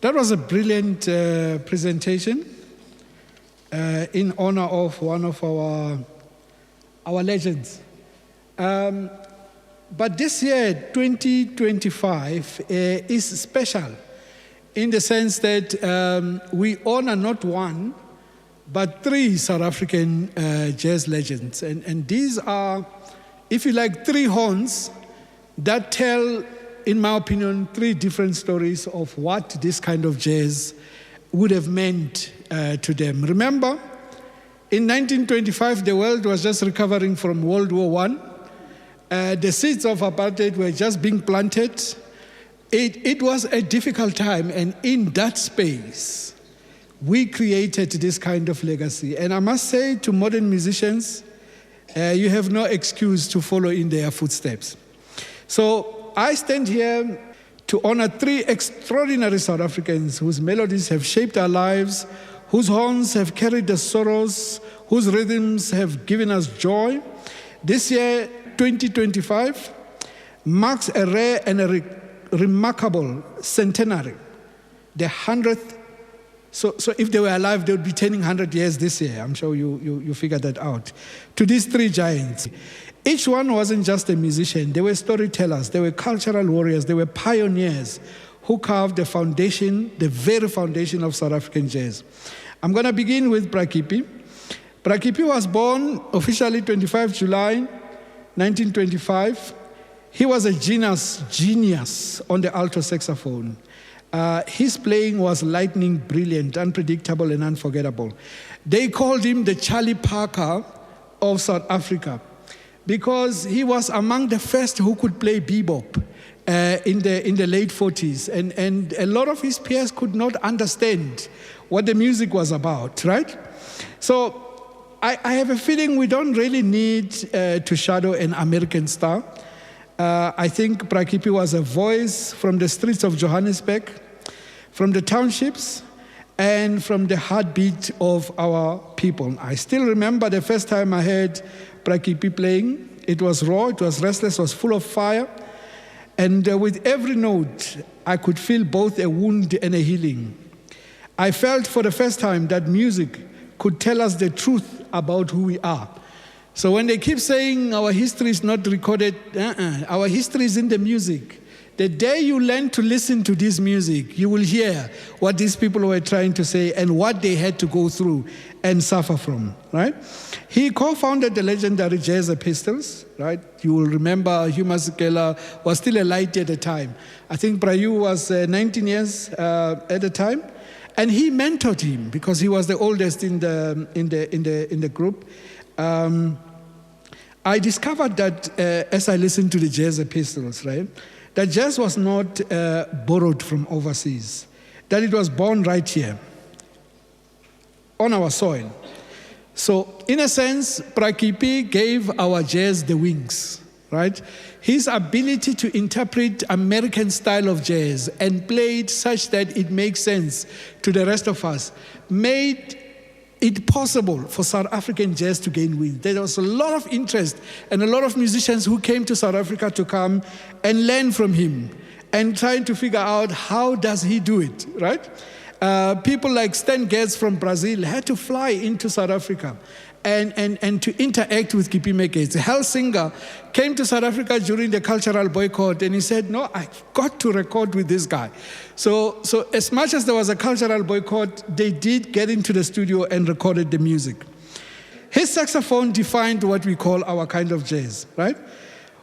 That was a brilliant presentation in honor of one of our legends. But this year, 2025, is special in the sense that we honor not one, but three South African jazz legends. And these are, if you like, three horns that tell, in my opinion, three different stories of what this kind of jazz would have meant to them. Remember, in 1925, the world was just recovering from World War I. The seeds of apartheid were just being planted. It was a difficult time, and in that space, we created this kind of legacy. And I must say to modern musicians, you have no excuse to follow in their footsteps. So I stand here to honor three extraordinary South Africans whose melodies have shaped our lives, whose horns have carried the sorrows, whose rhythms have given us joy. This year, 2025, marks a rare and a remarkable centenary, the 100th. So if they were alive, they would be turning 100 years this year. I'm sure you figured that out. To these three giants. Each one wasn't just a musician. They were storytellers. They were cultural warriors. They were pioneers who carved the foundation, the very foundation of South African jazz. I'm going to begin with Bra Kippie. Bra Kippie was born officially 25 July 1925. He was a genius on the alto saxophone. His playing was lightning brilliant, unpredictable, and unforgettable. They called him the Charlie Parker of South Africa because he was among the first who could play bebop in the late 40s. And a lot of his peers could not understand what the music was about, right? So I have a feeling we don't really need to shadow an American star. I think Bra Kippie was a voice from the streets of Johannesburg, from the townships, and from the heartbeat of our people. I still remember the first time I heard Bra Kippie playing. It was raw, it was restless, it was full of fire. And with every note, I could feel both a wound and a healing. I felt for the first time that music could tell us the truth about who we are. So when they keep saying our history is not recorded, our history is in the music. The day you learn to listen to this music, you will hear what these people were trying to say and what they had to go through and suffer from, right? He co-founded the legendary Jazz Pistols, right? You will remember Hugh Masekela was still a light at the time. I think Brayu was 19 years at the time. And he mentored him because he was the oldest in the group. I discovered that as I listened to the Jazz Pistols, right, that jazz was not borrowed from overseas, that it was born right here on our soil. So, in a sense, Bra Kippie gave our jazz the wings, right? His ability to interpret American style of jazz and play it such that it makes sense to the rest of us made it possible for South African jazz to gain wind. There was a lot of interest and a lot of musicians who came to South Africa to come and learn from him and trying to figure out how does he do it, right? People like Stan Getz from Brazil had to fly into South Africa and to interact with Kippie Moeketsi. Helsinger came to South Africa during the cultural boycott, and he said, no, I've got to record with this guy. So as much as there was a cultural boycott, they did get into the studio and recorded the music. His saxophone defined what we call our kind of jazz, right?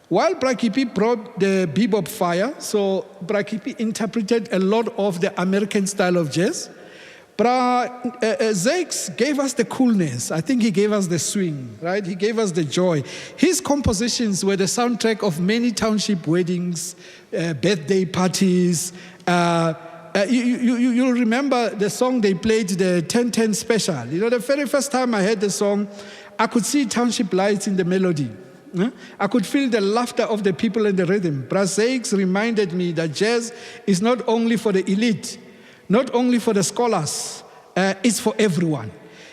While Bra Kippie brought the bebop fire, so Bra Kippie interpreted a lot of the American style of jazz. Zakes gave us the coolness. I think he gave us the swing, right? He gave us the joy. His compositions were the soundtrack of many township weddings, birthday parties. You'll remember the song they played, the 10-10 special. You know, the very first time I heard the song, I could see township lights in the melody. I could feel the laughter of the people and the rhythm. Bra Zakes reminded me that jazz is not only for the elite, not only for the scholars, it's for everyone.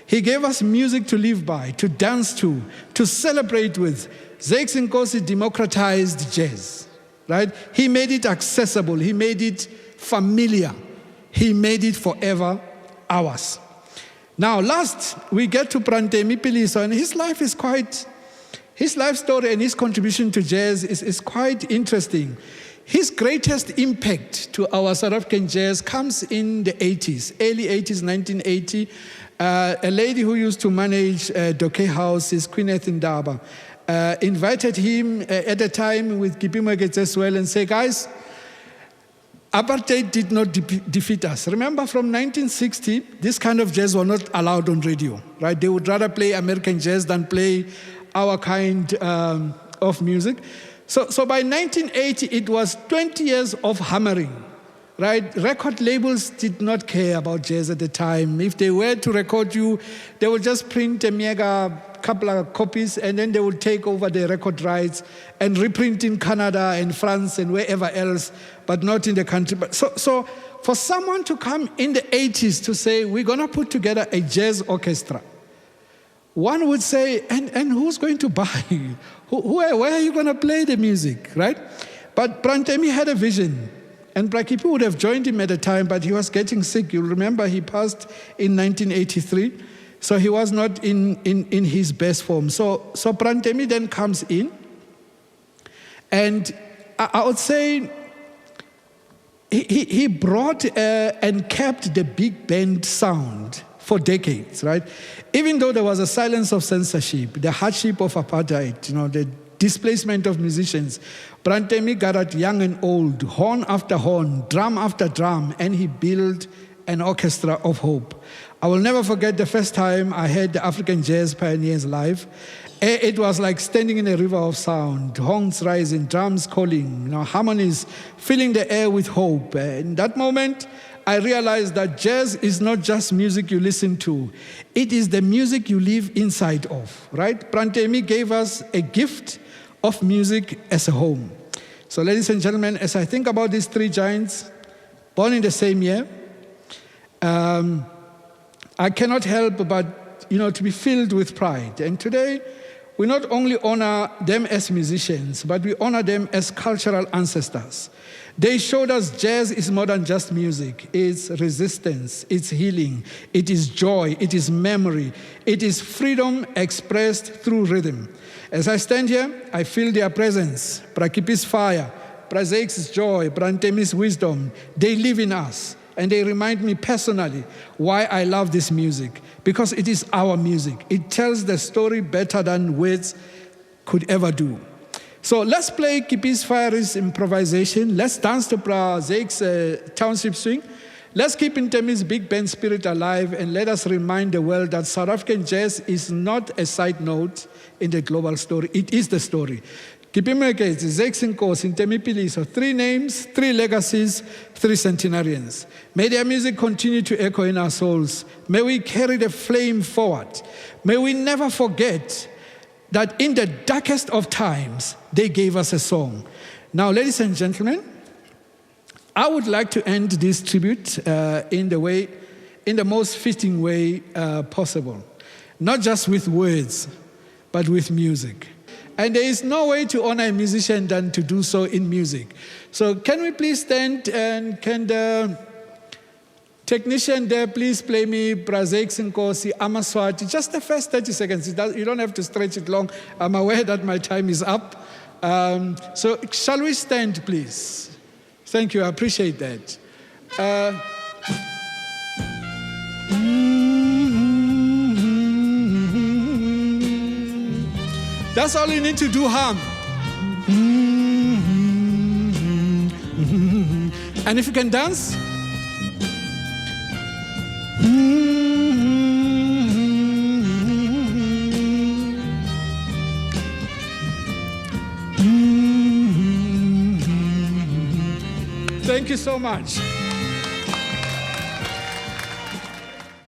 He gave us music to live by, to dance to celebrate with. Zakes Nkosi democratized jazz, right? He made it accessible. He made it familiar. he made it forever ours. Now, last, we get to Brantemi Piliso, and his life story and his contribution to jazz is quite interesting. His greatest impact to our South African jazz comes in the 80s, early 80s, 1980. A lady who used to manage Doke House is Queen Ndaba, invited him at a time with Kippie Moeketsi as well and said, guys, apartheid did not defeat us. Remember, from 1960, this kind of jazz was not allowed on radio, right? They would rather play American jazz than play our kind of music. So by 1980, it was 20 years of hammering, right? Record labels did not care about jazz at the time. If they were to record you, they would just print a mega couple of copies, and then they would take over the record rights and reprint in Canada and France and wherever else, but not in the country. So for someone to come in the 80s to say, we're going to put together a jazz orchestra, one would say, and who's going to buy? Where are you going to play the music, right? But Brantemi had a vision, and Kippie would have joined him at the time, but he was getting sick. You'll remember he passed in 1983, so he was not in his best form. So Brantemi then comes in, and I would say he brought and kept the big band sound for decades, right? Even though there was a silence of censorship, the hardship of apartheid, the displacement of musicians, Brantemi gathered young and old, horn after horn, drum after drum, and he built an orchestra of hope. I will never forget the first time I heard the African Jazz Pioneers live. It was like standing in a river of sound, horns rising, drums calling, harmonies filling the air with hope. In that moment, I realized that jazz is not just music you listen to. It is the music you live inside of, right? Brantemi gave us a gift of music as a home. So ladies and gentlemen, as I think about these three giants, born in the same year, I cannot help but, to be filled with pride. And today, we not only honor them as musicians, but we honor them as cultural ancestors. They showed us jazz is more than just music. It's resistance, it's healing, it is joy, it is memory, it is freedom expressed through rhythm. As I stand here, I feel their presence, Kippie's fire, Brazek's joy, Brantemi's wisdom. They live in us, and they remind me personally why I love this music, because it is our music. It tells the story better than words could ever do. So let's play Kippie's Fire's improvisation. Let's dance to Brazek's township swing. Let's keep Ntemi's big band spirit alive, and let us remind the world that South African jazz is not a side note in the global story. It is the story. Kippie Moeketsi, Ntemi Piliso, 3 names, 3 legacies, 3 centenarians. May their music continue to echo in our souls. May we carry the flame forward. May we never forget that in the darkest of times, they gave us a song. Now, ladies and gentlemen, I would like to end this tribute in the most fitting way possible. Not just with words, but with music. And there is no way to honor a musician than to do so in music. So can we please stand, and can the technician there please play me Brazek's Nkosi Amaswati, just the first 30 seconds. You don't have to stretch it long. I'm aware that my time is up. So shall we stand, please? Thank you, I appreciate that. That's all you need to do, hum. And if you can dance. Thank you so much.